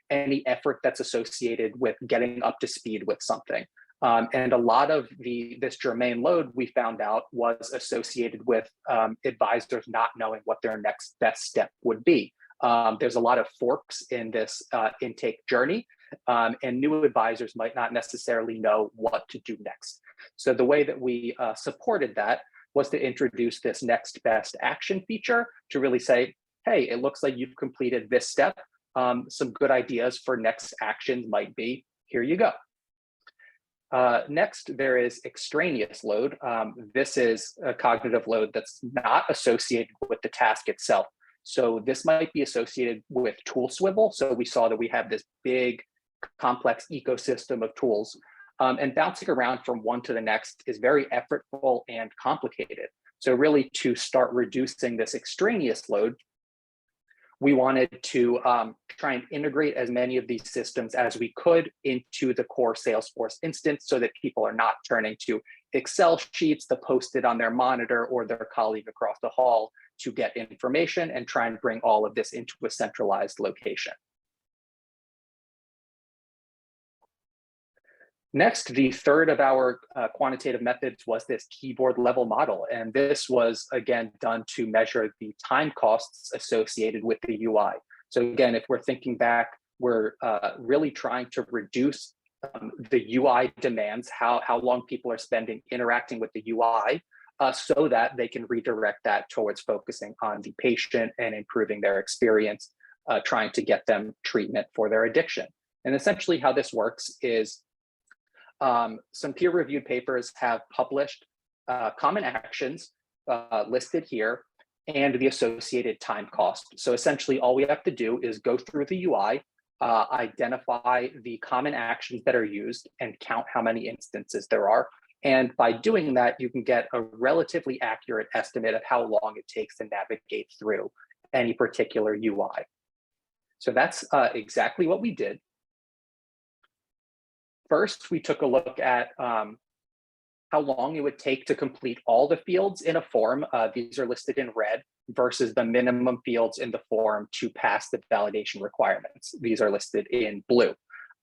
any effort that's associated with getting up to speed with something. And a lot of this germane load we found out was associated with advisors not knowing what their next best step would be. There's a lot of forks in this intake journey, and new advisors might not necessarily know what to do next. So the way that we supported that was to introduce this next best action feature to really say, hey, it looks like you've completed this step. Some good ideas for next actions might be, here you go. Next, there is extraneous load. This is a cognitive load that's not associated with the task itself. So this might be associated with tool swivel. So we saw that we have this big, complex ecosystem of tools, and bouncing around from one to the next is very effortful and complicated. So really, to start reducing this extraneous load, we wanted to try and integrate as many of these systems as we could into the core Salesforce instance so that people are not turning to Excel sheets to post it on their monitor or their colleague across the hall to get information, and try and bring all of this into a centralized location. Next, the third of our quantitative methods was this keyboard level model. And this was, again, done to measure the time costs associated with the UI. So again, if we're thinking back, we're really trying to reduce the UI demands, how long people are spending interacting with the UI, so that they can redirect that towards focusing on the patient and improving their experience, trying to get them treatment for their addiction. And essentially how this works is some peer-reviewed papers have published common actions listed here and the associated time cost. So essentially all we have to do is go through the UI, identify the common actions that are used, and count how many instances there are. And by doing that, you can get a relatively accurate estimate of how long it takes to navigate through any particular UI. So that's exactly what we did. First, we took a look at how long it would take to complete all the fields in a form. These are listed in red versus the minimum fields in the form to pass the validation requirements. These are listed in blue.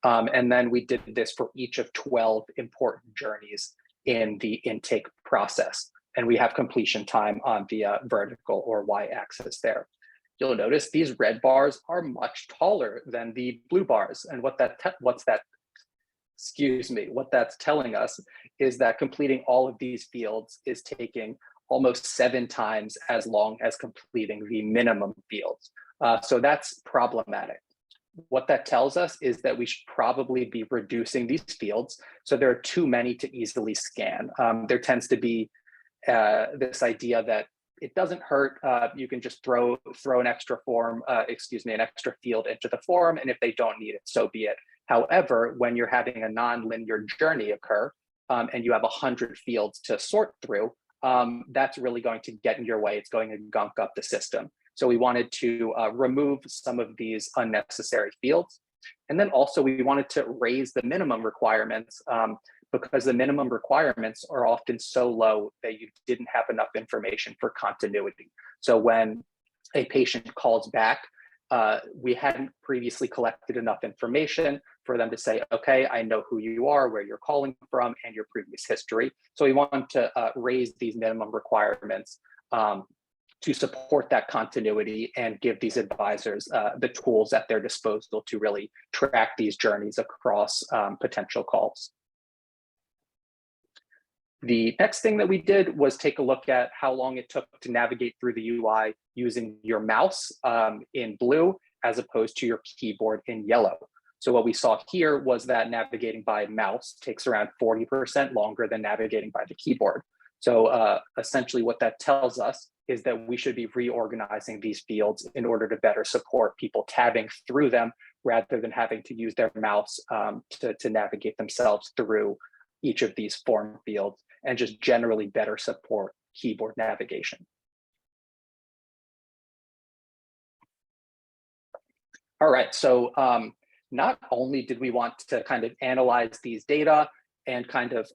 And then we did this for each of 12 important journeys in the intake process. And we have completion time on the vertical or y-axis there. You'll notice these red bars are much taller than the blue bars. And what that's telling us is that completing all of these fields is taking almost 7 times as long as completing the minimum fields. So that's problematic. What that tells us is that we should probably be reducing these fields so there are too many to easily scan. There tends to be this idea that it doesn't hurt. You can just throw an extra an extra field into the form, and if they don't need it, so be it. However, when you're having a non-linear journey occur and you have 100 fields to sort through, that's really going to get in your way. It's going to gunk up the system. So we wanted to remove some of these unnecessary fields. And then also we wanted to raise the minimum requirements because the minimum requirements are often so low that you didn't have enough information for continuity. So when a patient calls back, we hadn't previously collected enough information for them to say, okay, I know who you are, where you're calling from, and your previous history. So we want to raise these minimum requirements to support that continuity and give these advisors the tools at their disposal to really track these journeys across potential calls. The next thing that we did was take a look at how long it took to navigate through the UI using your mouse in blue as opposed to your keyboard in yellow. So what we saw here was that navigating by mouse takes around 40% longer than navigating by the keyboard. So essentially what that tells us is that we should be reorganizing these fields in order to better support people tabbing through them rather than having to use their mouse to navigate themselves through each of these form fields, and just generally better support keyboard navigation. All right, so not only did we want to kind of analyze these data and kind of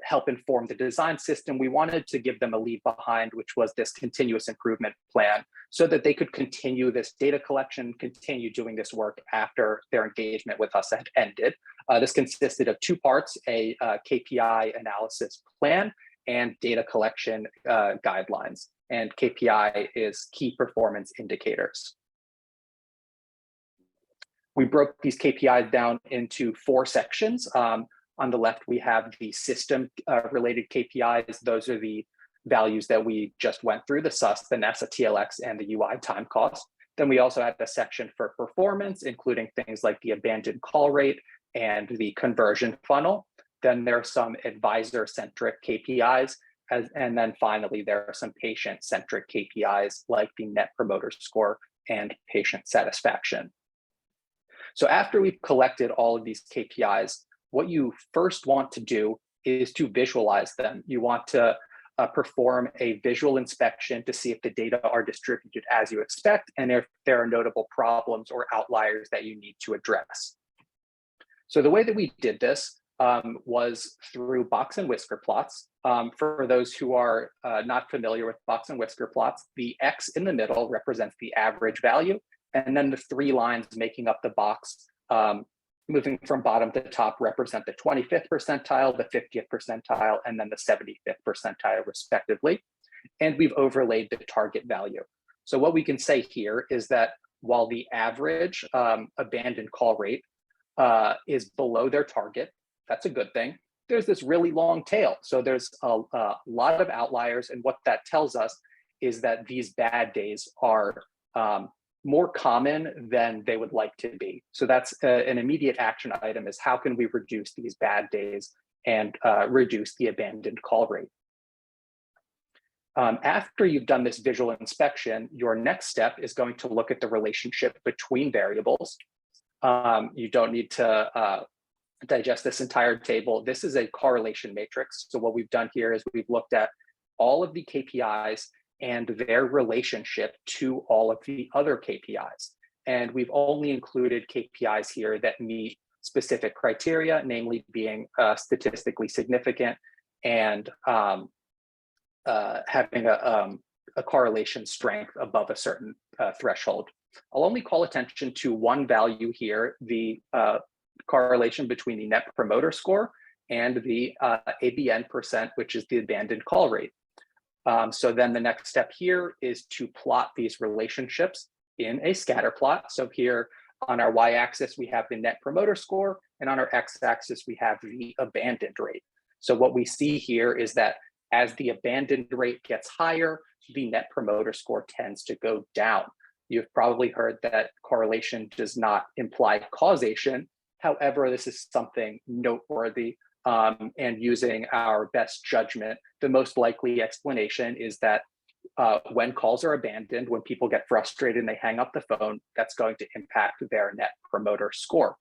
help inform the design system, we wanted to give them a leave behind, which was this continuous improvement plan, so that they could continue this data collection, continue doing this work after their engagement with us had ended. This consisted of two parts, a KPI analysis plan and data collection guidelines. And KPI is key performance indicators. We broke these KPIs down into 4 sections. On the left, we have the system related KPIs. Those are the values that we just went through, the SUS, the NASA TLX, and the UI time cost. Then we also had a section for performance, including things like the abandoned call rate and the conversion funnel. Then there are some advisor-centric KPIs. And then finally, there are some patient-centric KPIs like the Net Promoter Score and patient satisfaction. So after we've collected all of these KPIs, what you first want to do is to visualize them. You want to perform a visual inspection to see if the data are distributed as you expect and if there are notable problems or outliers that you need to address. So the way that we did this was through box and whisker plots. For those who are not familiar with box and whisker plots, the X in the middle represents the average value, and then the 3 lines making up the box, moving from bottom to top, represent the 25th percentile, the 50th percentile, and then the 75th percentile, respectively. And we've overlaid the target value. So what we can say here is that while the average abandoned call rate is below their target, that's a good thing. There's this really long tail. So there's a lot of outliers. And what that tells us is that these bad days are more common than they would like to be. So that's an immediate action item, is how can we reduce these bad days and reduce the abandoned call rate. After you've done this visual inspection, your next step is going to look at the relationship between variables. You don't need to digest this entire table. This is a correlation matrix. So what we've done here is we've looked at all of the KPIs and their relationship to all of the other KPIs. And we've only included KPIs here that meet specific criteria, namely being statistically significant and having a correlation strength above a certain threshold. I'll only call attention to one value here, the correlation between the Net Promoter Score and the ABN percent, which is the abandoned call rate. So then the next step here is to plot these relationships in a scatter plot. So here on our y-axis, we have the Net Promoter Score, and on our x-axis, we have the abandoned rate. So what we see here is that as the abandoned rate gets higher, the Net Promoter Score tends to go down. You've probably heard that correlation does not imply causation. However, this is something noteworthy. And using our best judgment, the most likely explanation is that when calls are abandoned, when people get frustrated and they hang up the phone, that's going to impact their Net Promoter Score.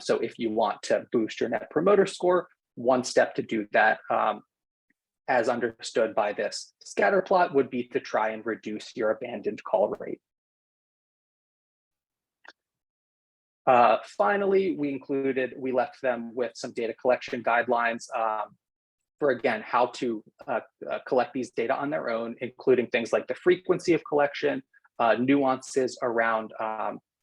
So if you want to boost your Net Promoter Score, one step to do that, as understood by this scatter plot, would be to try and reduce your abandoned call rate. Finally, we left them with some data collection guidelines for, again, how to collect these data on their own, including things like the frequency of collection, nuances around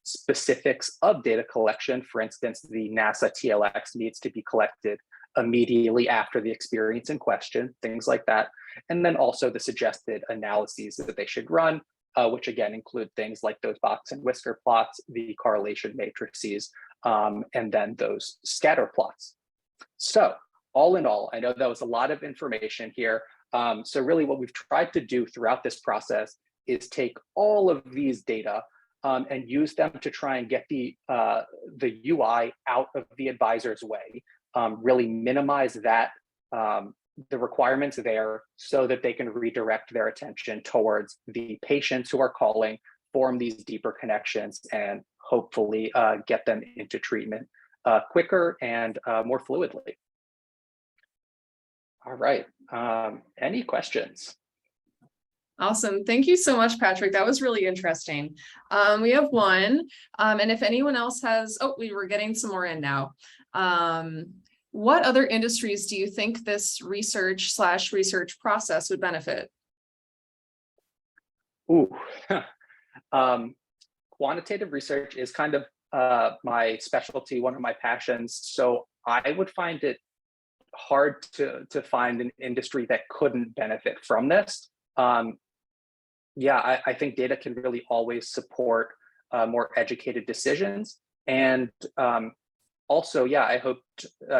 specifics of data collection. For instance, the NASA TLX needs to be collected immediately after the experience in question, things like that. And then also the suggested analyses that they should run, which again include things like those box and whisker plots, the correlation matrices, and then those scatter plots. So all in all, I know that was a lot of information here. So really what we've tried to do throughout this process is take all of these data and use them to try and get the UI out of the advisor's way, really minimize that the requirements there so that they can redirect their attention towards the patients who are calling, form these deeper connections, and hopefully get them into treatment quicker and more fluidly. All right, any questions? Awesome. Thank you so much, Patrick. That was really interesting. We have one, and if anyone else has, oh, we were getting some more in now. What other industries do you think this research process would benefit? Ooh, quantitative research is kind of my specialty, one of my passions. So I would find it hard to find an industry that couldn't benefit from this. Yeah, I think data can really always support more educated decisions. And also, yeah, I hope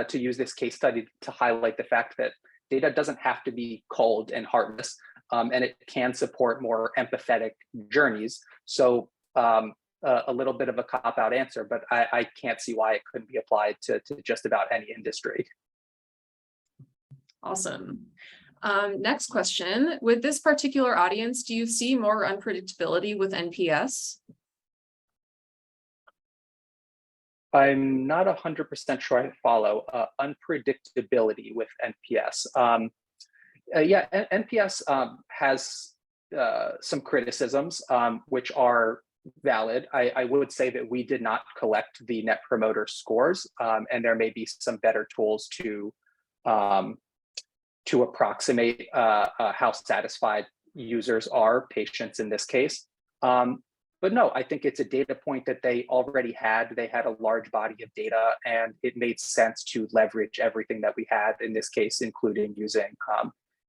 to use this case study to highlight the fact that data doesn't have to be cold and heartless, and it can support more empathetic journeys. So a little bit of a cop-out answer, but I can't see why it couldn't be applied to just about any industry. Awesome. Next question. With this particular audience, do you see more unpredictability with NPS? I'm not 100% sure I follow unpredictability with NPS. Yeah, NPS has some criticisms, which are valid. I would say that we did not collect the Net Promoter scores, and there may be some better tools to approximate how satisfied users are, patients in this case. But no, I think it's a data point that they already had. They had a large body of data, and it made sense to leverage everything that we had in this case, including using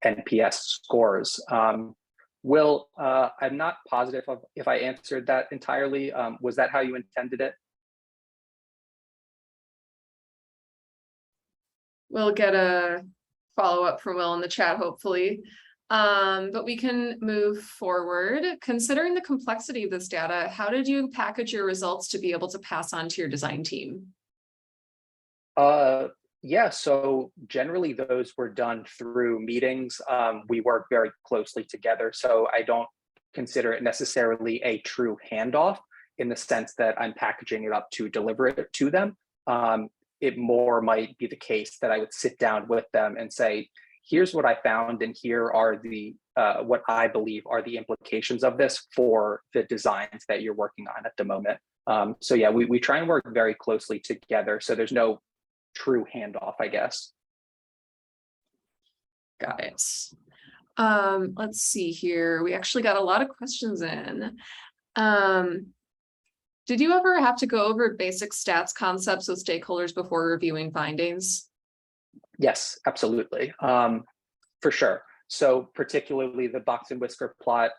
NPS scores. Will, I'm not positive if I answered that entirely. Was that how you intended it? We'll get a follow-up from Will in the chat, hopefully. But we can move forward. Considering the complexity of this data, how did you package your results to be able to pass on to your design team? Yeah, so generally those were done through meetings. We work very closely together, so I don't consider it necessarily a true handoff in the sense that I'm packaging it up to deliver it to them. It more might be the case that I would sit down with them and say, here's what I found, and here are the what I believe are the implications of this for the designs that you're working on at the moment. So yeah, we try and work very closely together, so there's no true handoff, I guess. Got it. Let's see here. We actually got a lot of questions in. Did you ever have to go over basic stats concepts with stakeholders before reviewing findings? Yes, absolutely, for sure. So particularly the box and whisker plot,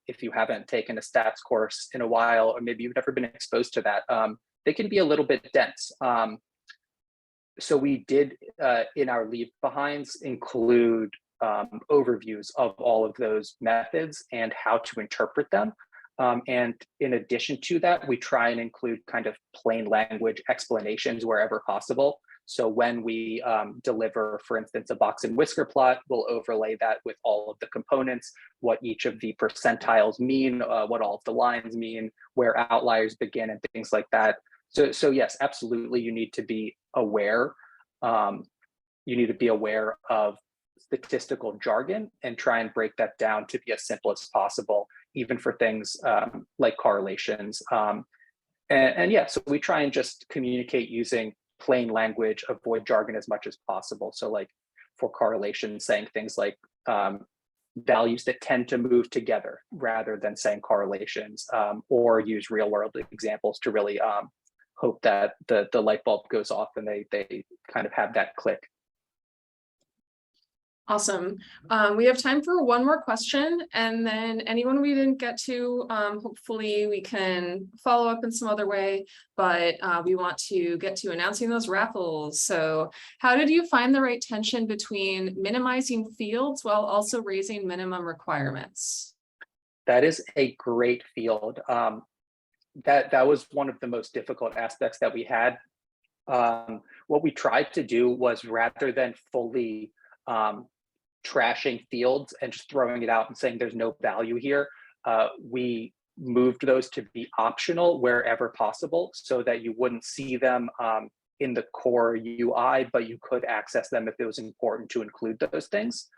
if you haven't taken a stats course in a while, or maybe you've never been exposed to that, they can be a little bit dense. So we did, in our leave behinds, include overviews of all of those methods and how to interpret them. And in addition to that, we try and include kind of plain language explanations wherever possible. So when we deliver, for instance, a box and whisker plot, we'll overlay that with all of the components, what each of the percentiles mean, what all of the lines mean, where outliers begin, and things like that. So yes, absolutely, you need to be aware. You need to be aware of statistical jargon and try and break that down to be as simple as possible, even for things like correlations. And yeah, so we try and just communicate using plain language, avoid jargon as much as possible. So like for correlation, saying things like values that tend to move together rather than saying correlations, or use real world examples to really hope that the light bulb goes off and they kind of have that click. Awesome. We have time for one more question, and then anyone we didn't get to, hopefully we can follow up in some other way, but we want to get to announcing those raffles. So how did you find the right tension between minimizing fields while also raising minimum requirements? That is a great field. That was one of the most difficult aspects that we had. What we tried to do was, rather than fully trashing fields and just throwing it out and saying there's no value here. We moved those to be optional wherever possible so that you wouldn't see them in the core UI, but you could access them if it was important to include those things.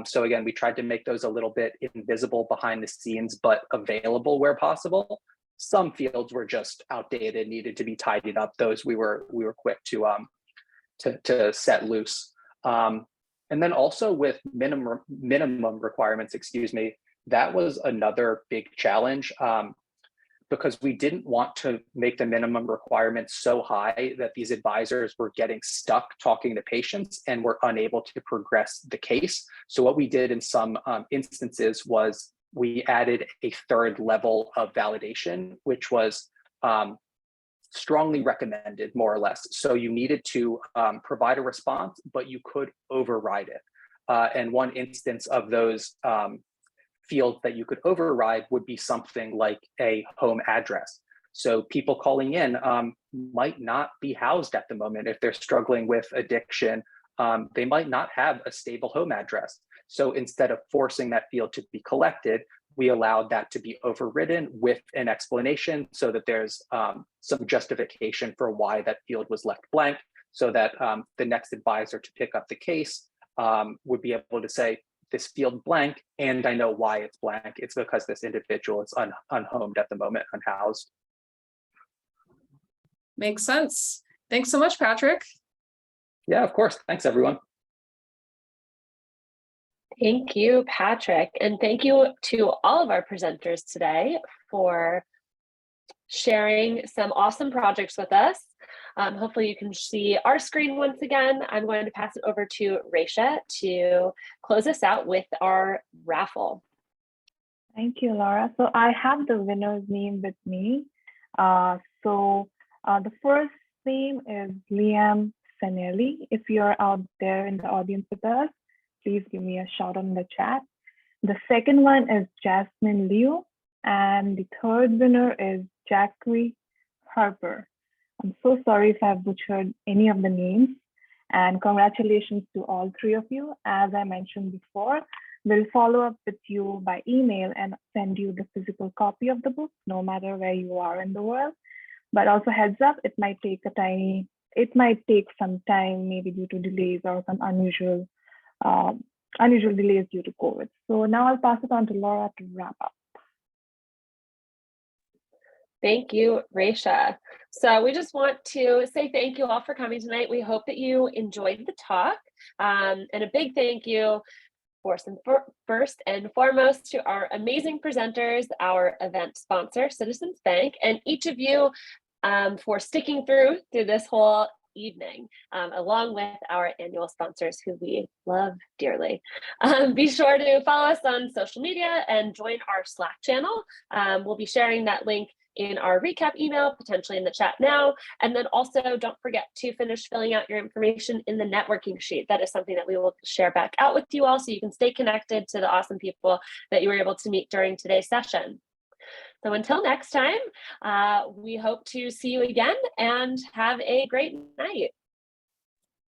So again, we tried to make those a little bit invisible behind the scenes, but available where possible. Some fields were just outdated, needed to be tidied up. Those we were quick to set loose. And then also with minimum requirements, that was another big challenge because we didn't want to make the minimum requirements so high that these advisors were getting stuck talking to patients and were unable to progress the case. So what we did in some instances was we added a third level of validation, which was strongly recommended, more or less. So you needed to provide a response, but you could override it. And one instance of those fields that you could override would be something like a home address. So people calling in might not be housed at the moment. If they're struggling with addiction, they might not have a stable home address. So instead of forcing that field to be collected, we allowed that to be overridden with an explanation so that there's some justification for why that field was left blank, so that the next advisor to pick up the case would be able to say, this field blank, and I know why it's blank. It's because this individual is unhomed at the moment, unhoused. Makes sense. Thanks so much, Patrick. Yeah, of course. Thanks, everyone. Thank you, Patrick. And thank you to all of our presenters today for sharing some awesome projects with us. Hopefully you can see our screen once again. I'm going to pass it over to Raisha to close us out with our raffle. Thank you, Laura. So I have the winner's name with me. The first name is Liam Sanelli. If you're out there in the audience with us, please give me a shout in the chat. The second one is Jasmine Liu. And the third winner is Jackie Harper. I'm so sorry if I've butchered any of the names. And congratulations to all three of you. As I mentioned before, we'll follow up with you by email and send you the physical copy of the book, no matter where you are in the world. But also heads up, it might take some time, maybe due to delays or some unusual delays due to COVID. So now I'll pass it on to Laura to wrap up. Thank you, Raisha. So we just want to say thank you all for coming tonight. We hope that you enjoyed the talk. And a big thank you first and foremost to our amazing presenters, our event sponsor, Citizens Bank, and each of you for sticking through this whole evening, along with our annual sponsors who we love dearly. Be sure to follow us on social media and join our Slack channel. We'll be sharing that link in our recap email, potentially in the chat now. And then also don't forget to finish filling out your information in the networking sheet. That is something that we will share back out with you all so you can stay connected to the awesome people that you were able to meet during today's session. So until next time, we hope to see you again and have a great night.